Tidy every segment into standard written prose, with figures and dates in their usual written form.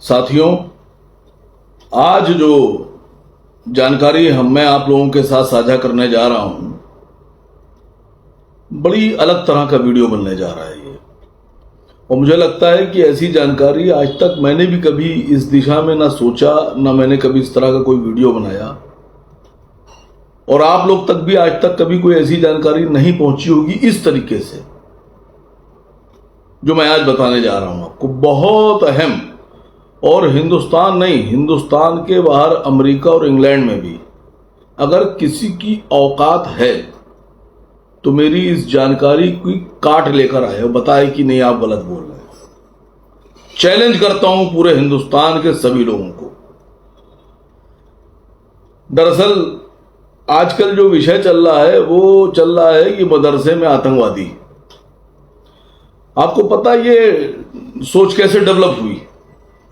साथियों, आज जो जानकारी मैं आप लोगों के साथ साझा करने जा रहा हूं, बड़ी अलग तरह का वीडियो बनने जा रहा है ये। और मुझे लगता है कि ऐसी जानकारी आज तक मैंने भी कभी इस दिशा में ना सोचा, ना मैंने कभी इस तरह का कोई वीडियो बनाया, और आप लोग तक भी आज तक कभी कोई ऐसी जानकारी नहीं पहुंची होगी इस तरीके से, जो मैं आज बताने जा रहा हूं आपको। बहुत अहम, और हिंदुस्तान नहीं, हिंदुस्तान के बाहर अमेरिका और इंग्लैंड में भी अगर किसी की औकात है तो मेरी इस जानकारी की काट लेकर आए और बताए कि नहीं आप गलत बोल रहे हैं। चैलेंज करता हूं पूरे हिंदुस्तान के सभी लोगों को। दरअसल आजकल जो विषय चल रहा है वो चल रहा है कि मदरसे में आतंकवादी। आपको पता ये सोच कैसे डेवलप हुई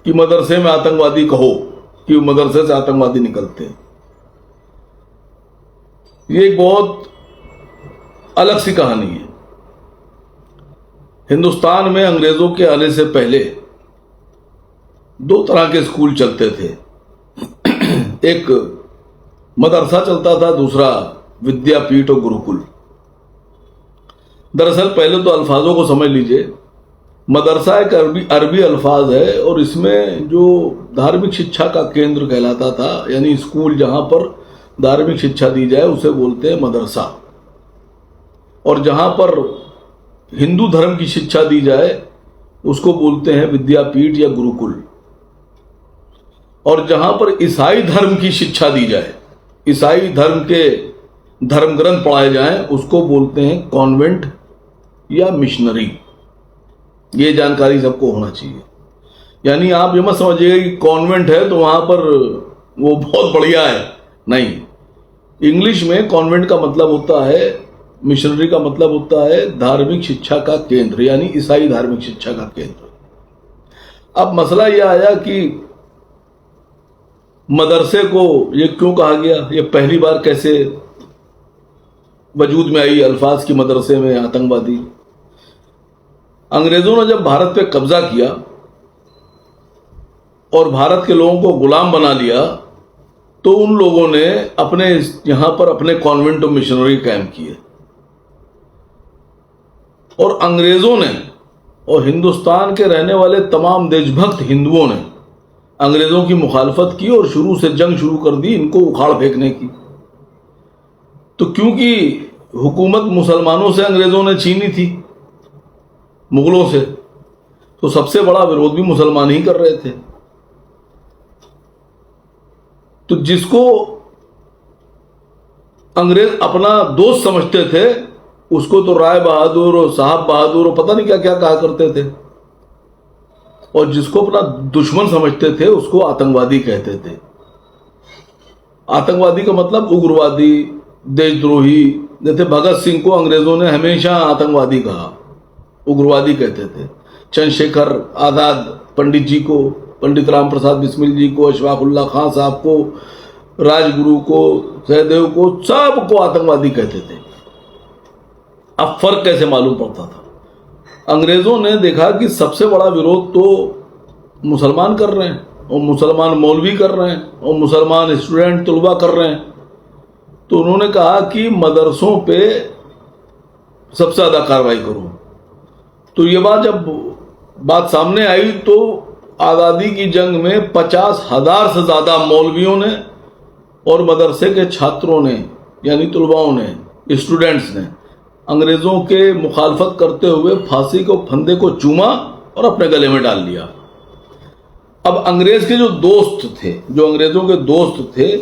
कि मदरसे में आतंकवादी कहो, कि मदरसे से आतंकवादी निकलते हैं? ये एक बहुत अलग सी कहानी है। हिंदुस्तान में अंग्रेजों के आने से पहले दो तरह के स्कूल चलते थे। एक मदरसा चलता था, दूसरा विद्यापीठ और गुरुकुल। दरअसल पहले तो अल्फाजों को समझ लीजिए। मदरसा एक अरबी अल्फाज है और इसमें जो धार्मिक शिक्षा का केंद्र कहलाता था, यानी स्कूल जहां पर धार्मिक शिक्षा दी जाए उसे बोलते हैं मदरसा, और जहां पर हिंदू धर्म की शिक्षा दी जाए उसको बोलते हैं विद्यापीठ या गुरुकुल, और जहां पर ईसाई धर्म की शिक्षा दी जाए, ईसाई धर्म के धर्म ग्रंथ पढ़ाए जाएं, उसको बोलते हैं कॉन्वेंट या मिशनरी। ये जानकारी सबको होना चाहिए। यानी आप ये मत समझिएगा कि कॉन्वेंट है तो वहां पर वो बहुत बढ़िया है, नहीं। इंग्लिश में कॉन्वेंट का मतलब होता है, मिशनरी का मतलब होता है धार्मिक शिक्षा का केंद्र, यानी ईसाई धार्मिक शिक्षा का केंद्र। अब मसला यह आया कि मदरसे को ये क्यों कहा गया, ये पहली बार कैसे वजूद में आई अल्फाज की मदरसे में आतंकवादी। अंग्रेजों ने जब भारत पे कब्जा किया और भारत के लोगों को गुलाम बना लिया, तो उन लोगों ने अपने यहां पर अपने कॉन्वेंट और मिशनरी कायम किए, और अंग्रेजों ने और हिंदुस्तान के रहने वाले तमाम देशभक्त हिंदुओं ने अंग्रेजों की मुखालफत की और शुरू से जंग शुरू कर दी इनको उखाड़ फेंकने की। तो क्योंकि हुकूमत मुसलमानों से अंग्रेजों ने छीनी थी, मुगलों से, तो सबसे बड़ा विरोध भी मुसलमान ही कर रहे थे। तो जिसको अंग्रेज अपना दोस्त समझते थे उसको तो राय बहादुर और साहब बहादुर और पता नहीं क्या क्या कहा करते थे, और जिसको अपना दुश्मन समझते थे उसको आतंकवादी कहते थे। आतंकवादी का मतलब उग्रवादी, देशद्रोही। जैसे भगत सिंह को अंग्रेजों ने हमेशा आतंकवादी कहा, उग्रवादी कहते थे। चंद्रशेखर आजाद पंडित जी को, पंडित राम प्रसाद बिस्मिल जी को, अशफाक उल्लाह खां साहब को, राजगुरु को, सहदेव को, सबको आतंकवादी कहते थे। अब फर्क कैसे मालूम पड़ता था? अंग्रेजों ने देखा कि सबसे बड़ा विरोध तो मुसलमान कर रहे हैं, और मुसलमान मौलवी कर रहे हैं, और मुसलमान स्टूडेंट तलबा कर रहे हैं। तो उन्होंने कहा कि मदरसों पे सबसे ज्यादा कार्रवाई करो। तो ये जब बात सामने आई तो आज़ादी की जंग में 50,000 से ज़्यादा मौलवियों ने और मदरसे के छात्रों ने, यानी तलबाओं ने, स्टूडेंट्स ने अंग्रेज़ों के मुखालफत करते हुए फांसी को फंदे को चूमा और अपने गले में डाल लिया। अब अंग्रेज़ के जो दोस्त थे, जो अंग्रेज़ों के दोस्त थे,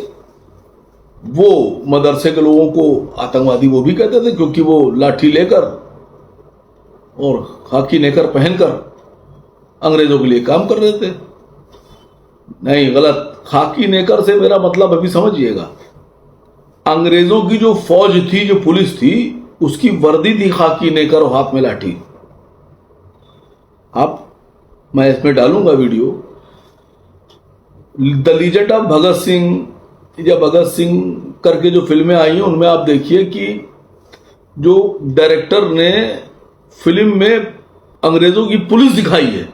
वो मदरसे के लोगों को आतंकवादी वो भी कहते थे, क्योंकि वो लाठी लेकर और खाकी नेकर पहनकर अंग्रेजों के लिए काम कर रहे थे। नहीं, गलत। खाकी नेकर से मेरा मतलब अभी समझिएगा, अंग्रेजों की जो फौज थी, जो पुलिस थी, उसकी वर्दी थी खाकी नेकर और हाथ में लाठी। मैं इसमें डालूंगा video. The legend of Bhagat Singh या भगत सिंह करके जो फिल्में आई हैं, उनमें आप देखिए कि जो डायरेक्टर ने फिल्म में अंग्रेजों की पुलिस दिखाई है,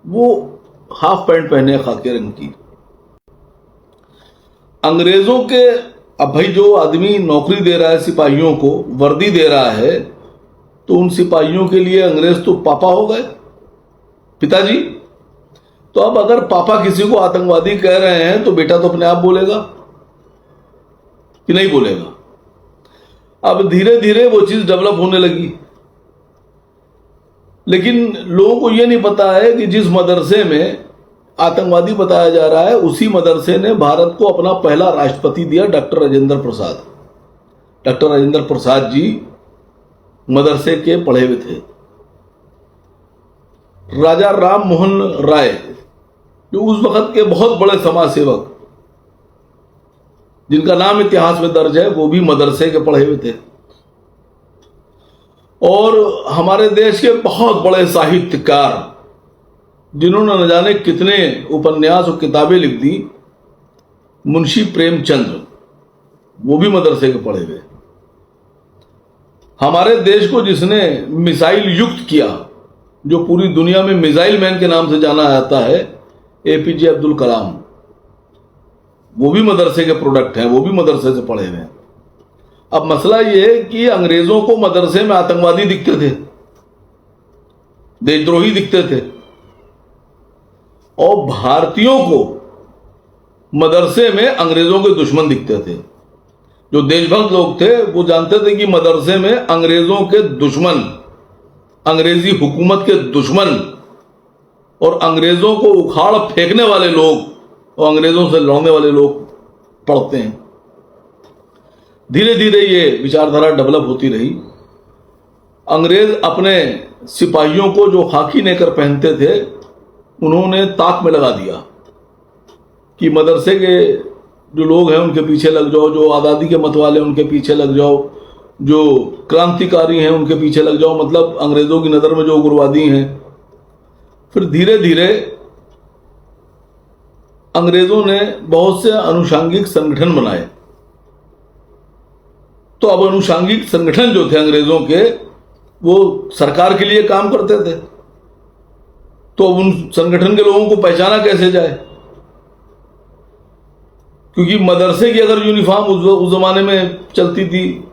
वो हाफ पैंट पहने हैं खाकी रंग की। अंग्रेजों के, अब भाई जो आदमी नौकरी दे रहा है सिपाहियों को, वर्दी दे रहा है, तो उन सिपाहियों के लिए अंग्रेज तो पापा हो गए, पिताजी। तो अब अगर पापा किसी को आतंकवादी कह रहे हैं तो बेटा तो अपने आप बोलेगा कि नहीं बोलेगा। अब धीरे धीरे वो चीज डेवलप होने लगी, लेकिन लोगों को यह नहीं पता है कि जिस मदरसे में आतंकवादी बताया जा रहा है, उसी मदरसे ने भारत को अपना पहला राष्ट्रपति दिया, डॉक्टर राजेंद्र प्रसाद। डॉक्टर राजेंद्र प्रसाद जी मदरसे के पढ़े हुए थे। राजा राम मोहन राय, जो उस वक्त के बहुत बड़े समाज सेवक, जिनका नाम इतिहास में दर्ज है, वो भी मदरसे के पढ़े हुए थे। और हमारे देश के बहुत बड़े साहित्यकार, जिन्होंने न जाने कितने उपन्यास और किताबें लिख दी, मुंशी प्रेमचंद्र, वो भी मदरसे के पढ़े हुए। हमारे देश को जिसने मिसाइल युक्त किया, जो पूरी दुनिया में मिसाइल मैन के नाम से जाना जाता है, एपीजे अब्दुल कलाम, वो भी मदरसे के प्रोडक्ट हैं, वो भी मदरसे से पढ़े हुए हैं। अब मसला ये है कि अंग्रेजों को मदरसे में आतंकवादी दिखते थे, देशद्रोही दिखते थे, और भारतीयों को मदरसे में अंग्रेजों के दुश्मन दिखते थे। जो देशभक्त लोग थे वो जानते थे कि मदरसे में अंग्रेजों के दुश्मन, अंग्रेजी हुकूमत के दुश्मन और अंग्रेजों को उखाड़ फेंकने वाले लोग और अंग्रेजों से लड़ने वाले लोग पढ़ते हैं। धीरे धीरे ये विचारधारा डेवलप होती रही। अंग्रेज अपने सिपाहियों को जो खाकी नेकर पहनते थे, उन्होंने ताक में लगा दिया कि मदरसे के जो लोग हैं उनके पीछे लग जाओ, जो आज़ादी के मत वाले उनके पीछे लग जाओ, जो क्रांतिकारी हैं उनके पीछे लग जाओ, मतलब अंग्रेजों की नज़र में जो उग्रवादी हैं। फिर धीरे धीरे अंग्रेजों ने बहुत से अनुषांगिक संगठन बनाए। तो अब अनुषांगिक संगठन जो थे अंग्रेजों के, वो सरकार के लिए काम करते थे। तो अब उन संगठन के लोगों को पहचाना कैसे जाए, क्योंकि मदरसे की अगर यूनिफॉर्म उस जमाने में चलती थी,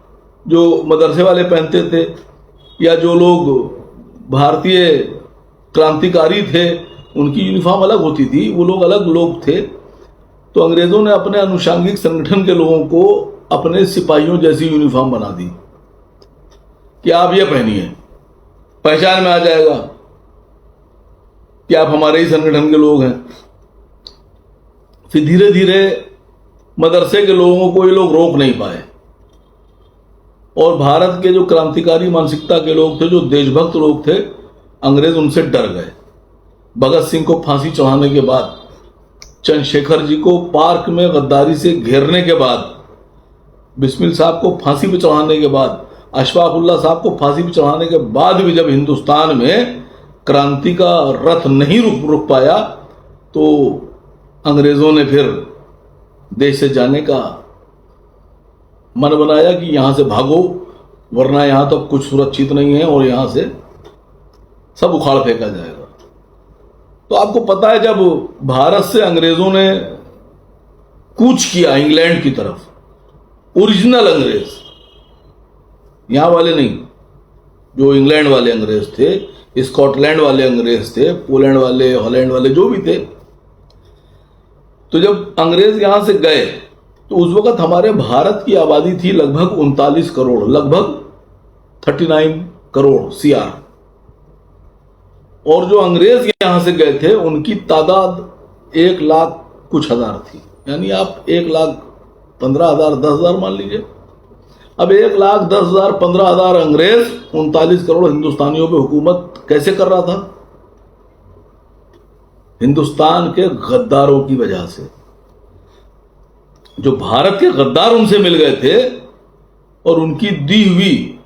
जो मदरसे वाले पहनते थे, या जो लोग भारतीय क्रांतिकारी थे उनकी यूनिफॉर्म अलग होती थी, वो लोग अलग लोग थे। तो अंग्रेजों ने अपने अनुषांगिक संगठन के लोगों को अपने सिपाहियों जैसी यूनिफॉर्म बना दी कि आप ये पहनिए, पहचान में आ जाएगा कि आप हमारे ही संगठन के लोग हैं। फिर धीरे धीरे मदरसे के लोगों को ये लोग रोक नहीं पाए, और भारत के जो क्रांतिकारी मानसिकता के लोग थे, जो देशभक्त लोग थे, अंग्रेज उनसे डर गए। भगत सिंह को फांसी चढ़ाने के बाद, चंद्रशेखर जी को पार्क में गद्दारी से घेरने के बाद, बिस्मिल साहब को फांसी पे चढ़ाने के बाद, अशफाकुल्लाह साहब को फांसी पे चढ़ाने के बाद भी जब हिंदुस्तान में क्रांति का रथ नहीं रुक पाया, तो अंग्रेजों ने फिर देश से जाने का मन बनाया कि यहां से भागो, वरना यहां तो कुछ सुरक्षित नहीं है और यहां से सब उखाड़ फेंका जाएगा। तो आपको पता है, जब भारत से अंग्रेजों ने कूच किया इंग्लैंड की तरफ, ओरिजिनल अंग्रेज, यहां वाले नहीं, जो इंग्लैंड वाले अंग्रेज थे, स्कॉटलैंड वाले अंग्रेज थे, पोलैंड वाले, हॉलैंड वाले, जो भी थे, तो जब अंग्रेज यहां से गए तो उस वक्त हमारे भारत की आबादी थी लगभग 39 करोड़, लगभग 39 करोड़ सीआर, और जो अंग्रेज यहां से गए थे उनकी तादाद 1 लाख कुछ हजार थी। यानी आप 1,15,000, 10,000 मान लीजिए। अब 1,10,000, 15,000 अंग्रेज 39 करोड़ हिंदुस्तानियों पे हुकूमत कैसे कर रहा था? हिंदुस्तान के गद्दारों की वजह से। जो भारत के गद्दार उनसे मिल गए थे और उनकी दी हुई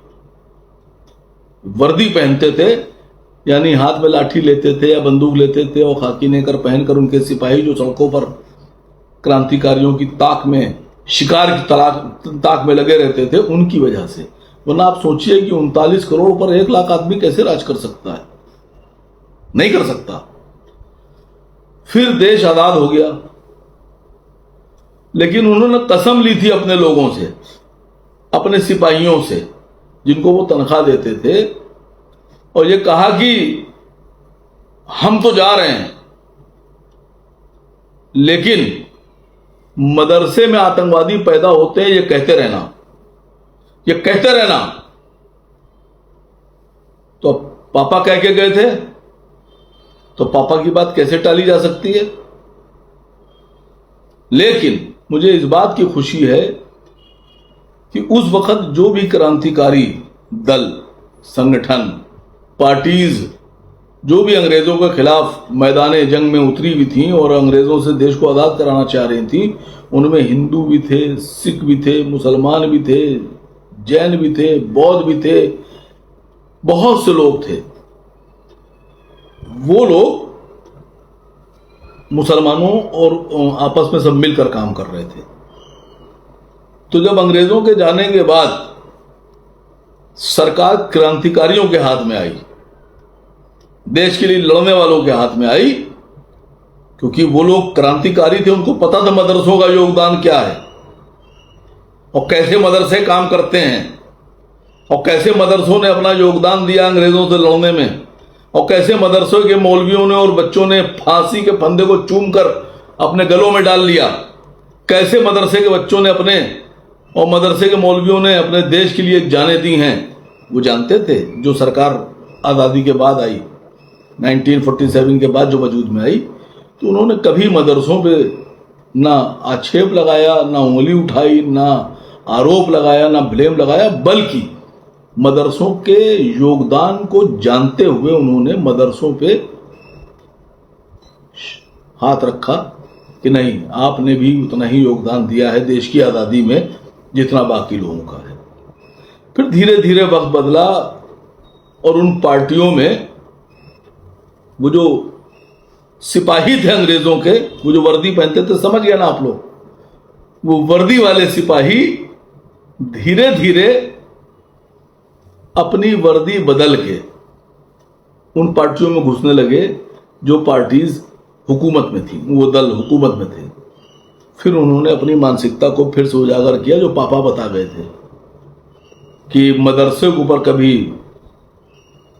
वर्दी पहनते थे, यानी हाथ में लाठी लेते थे या बंदूक लेते थे, और खाकी नेकर पहनकर उनके सिपाही जो सड़कों पर क्रांतिकारियों की ताक में, शिकार की ताक में लगे रहते थे, उनकी वजह से। वरना आप सोचिए कि 39 करोड़ पर 1 लाख आदमी कैसे राज कर सकता है? नहीं कर सकता। फिर देश आजाद हो गया। लेकिन उन्होंने कसम ली थी अपने लोगों से, अपने सिपाहियों से जिनको वो तनख्वाह देते थे, और ये कहा कि हम तो जा रहे हैं लेकिन मदरसे में आतंकवादी पैदा होते हैं ये कहते रहना, ये कहते रहना। तो पापा कह के गए थे, तो पापा की बात कैसे टाली जा सकती है। लेकिन मुझे इस बात की खुशी है कि उस वक्त जो भी क्रांतिकारी दल, संगठन, पार्टीज जो भी अंग्रेजों के खिलाफ मैदान जंग में उतरी हुई थी और अंग्रेजों से देश को आज़ाद कराना चाह रही थी, उनमें हिंदू भी थे, सिख भी थे, मुसलमान भी थे, जैन भी थे, बौद्ध भी थे, बहुत से लोग थे। वो लोग मुसलमानों और आपस में सब मिलकर काम कर रहे थे। तो जब अंग्रेजों के जाने के बाद सरकार क्रांतिकारियों के हाथ में आई, देश के लिए लड़ने वालों के हाथ में आई, क्योंकि वो लोग क्रांतिकारी थे, उनको पता था मदरसों का योगदान क्या है और कैसे मदरसे काम करते हैं, और कैसे मदरसों ने अपना योगदान दिया अंग्रेजों से लड़ने में, और कैसे मदरसों के मौलवियों ने और बच्चों ने फांसी के फंदे को चूमकर अपने गलों में डाल लिया, कैसे मदरसे के बच्चों ने अपने और मदरसे के मौलवियों ने अपने देश के लिए जाने दी हैं। वो जानते थे। जो सरकार आज़ादी के बाद आई, 1947 के बाद जो वजूद में आई, तो उन्होंने कभी मदरसों पे ना आक्षेप लगाया, ना उंगली उठाई, ना आरोप लगाया, ना ब्लेम लगाया, बल्कि मदरसों के योगदान को जानते हुए उन्होंने मदरसों पे हाथ रखा कि नहीं, आपने भी उतना ही योगदान दिया है देश की आज़ादी में जितना बाकी लोगों का है। फिर धीरे धीरे वक्त बदला और उन पार्टियों में वो जो सिपाही थे अंग्रेजों के, वो जो वर्दी पहनते थे, समझ गया ना आप लोग, वो वर्दी वाले सिपाही धीरे धीरे अपनी वर्दी बदल के उन पार्टियों में घुसने लगे जो पार्टीज हुकूमत में थी, वो दल हुकूमत में थे। फिर उन्होंने अपनी मानसिकता को फिर से उजागर किया जो पापा बता गए थे कि मदरसे के ऊपर कभी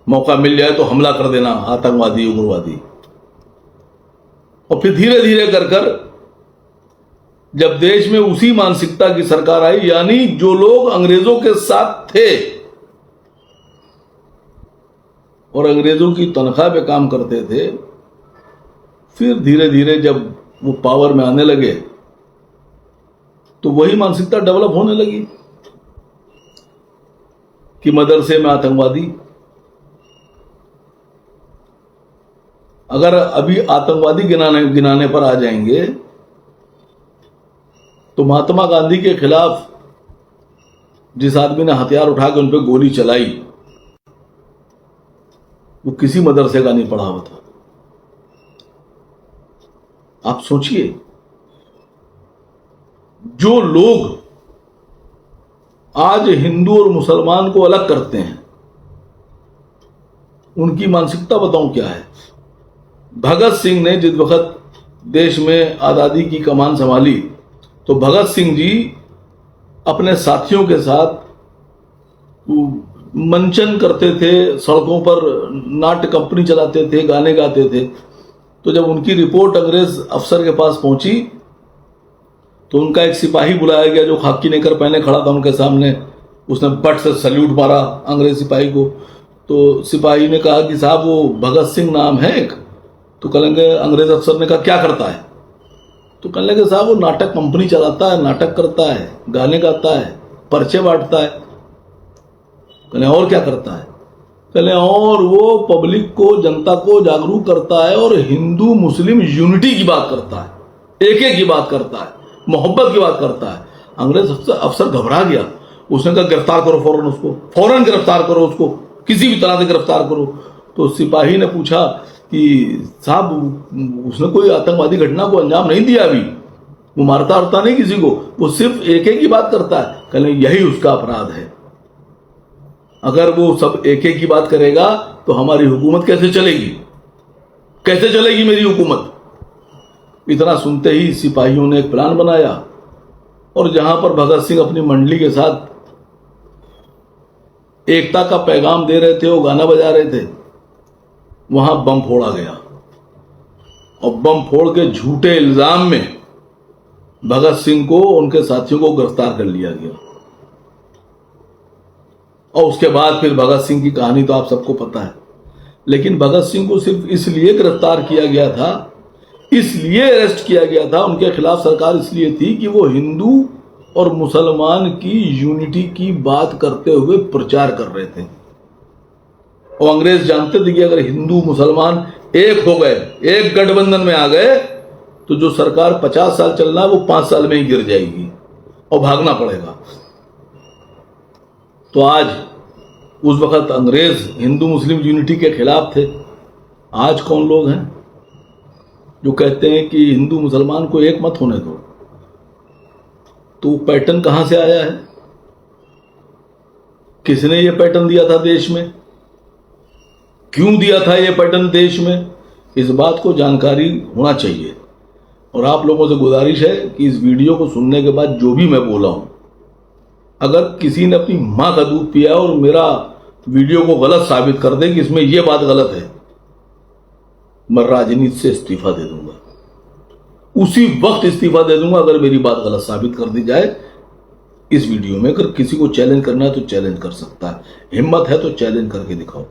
मौका मिल जाए तो हमला कर देना, आतंकवादी, उग्रवादी। और फिर धीरे धीरे कर कर जब देश में उसी मानसिकता की सरकार आई, यानी जो लोग अंग्रेजों के साथ थे और अंग्रेजों की तनख्वाह पे काम करते थे, फिर धीरे धीरे जब वो पावर में आने लगे तो वही मानसिकता डेवलप होने लगी कि मदरसे में आतंकवादी। अगर अभी आतंकवादी गिनाने पर आ जाएंगे तो महात्मा गांधी के खिलाफ जिस आदमी ने हथियार उठा के उन पर गोली चलाई, वो किसी मदरसे का नहीं पढ़ा हुआ था। आप सोचिए, जो लोग आज हिंदू और मुसलमान को अलग करते हैं, उनकी मानसिकता बताऊं क्या है। भगत सिंह ने जिस वक्त देश में आज़ादी की कमान संभाली, तो भगत सिंह जी अपने साथियों के साथ मंचन करते थे, सड़कों पर नाट्य कंपनी चलाते थे, गाने गाते थे। तो जब उनकी रिपोर्ट अंग्रेज अफसर के पास पहुंची तो उनका एक सिपाही बुलाया गया जो खाकी नेकर पहने खड़ा था उनके सामने। उसने बट से सल्यूट मारा अंग्रेज सिपाही को। तो सिपाही ने कहा कि साहब वो भगत सिंह नाम है एक। तो कहेंगे, अंग्रेज अफसर ने कहा क्या करता है? तो कहने लगे साहब वो नाटक कंपनी चलाता है, नाटक करता है, गाने गाता है, पर्चे बांटता है। कहने और क्या करता है? कहने और वो पब्लिक को, जनता को जागरूक करता है और हिंदू मुस्लिम यूनिटी की बात करता है, एक एक की बात करता है, मोहब्बत की बात करता है। अंग्रेज अफसर घबरा गया। उसने कहा गिरफ्तार करो फौरन उसको, फौरन गिरफ्तार करो उसको, किसी भी तरह से गिरफ्तार करो। तो सिपाही ने पूछा कि साहब उसने कोई आतंकवादी घटना को अंजाम नहीं दिया, अभी वो मारता उरता नहीं किसी को, वो सिर्फ एक एक की बात करता है। कहने यही उसका अपराध है। अगर वो सब एक एक की बात करेगा तो हमारी हुकूमत कैसे चलेगी? कैसे चलेगी मेरी हुकूमत? इतना सुनते ही सिपाहियों ने एक प्लान बनाया और जहां पर भगत सिंह अपनी मंडली के साथ एकता का पैगाम दे रहे थे, वो गाना बजा रहे थे, वहां बम फोड़ा गया और बम फोड़ के झूठे इल्जाम में भगत सिंह को, उनके साथियों को गिरफ्तार कर लिया गया। और उसके बाद फिर भगत सिंह की कहानी तो आप सबको पता है। लेकिन भगत सिंह को सिर्फ इसलिए गिरफ्तार किया गया था, इसलिए अरेस्ट किया गया था, उनके खिलाफ सरकार इसलिए थी कि वो हिंदू और मुसलमान की यूनिटी की बात करते हुए प्रचार कर रहे थे। और अंग्रेज जानते थे कि अगर हिंदू मुसलमान एक हो गए, एक गठबंधन में आ गए, तो जो सरकार 50 साल चलना है वो 5 साल में ही गिर जाएगी और भागना पड़ेगा। तो आज उस वक्त अंग्रेज हिंदू मुस्लिम यूनिटी के खिलाफ थे। आज कौन लोग हैं जो कहते हैं कि हिंदू मुसलमान को एक मत होने दो? तो पैटर्न कहां से आया है? किसने ये पैटर्न दिया था देश में? क्यों दिया था ये पैटर्न देश में? इस बात को जानकारी होना चाहिए। और आप लोगों से गुजारिश है कि इस वीडियो को सुनने के बाद जो भी मैं बोला हूं, अगर किसी ने अपनी मां का दूध पिया और मेरा वीडियो को गलत साबित कर दे कि इसमें यह बात गलत है, मैं राजनीति से इस्तीफा दे दूंगा। उसी वक्त इस्तीफा दे दूंगा अगर मेरी बात गलत साबित कर दी जाए इस वीडियो में। अगर किसी को चैलेंज करना है तो चैलेंज कर सकता है, हिम्मत है तो चैलेंज करके दिखाओ।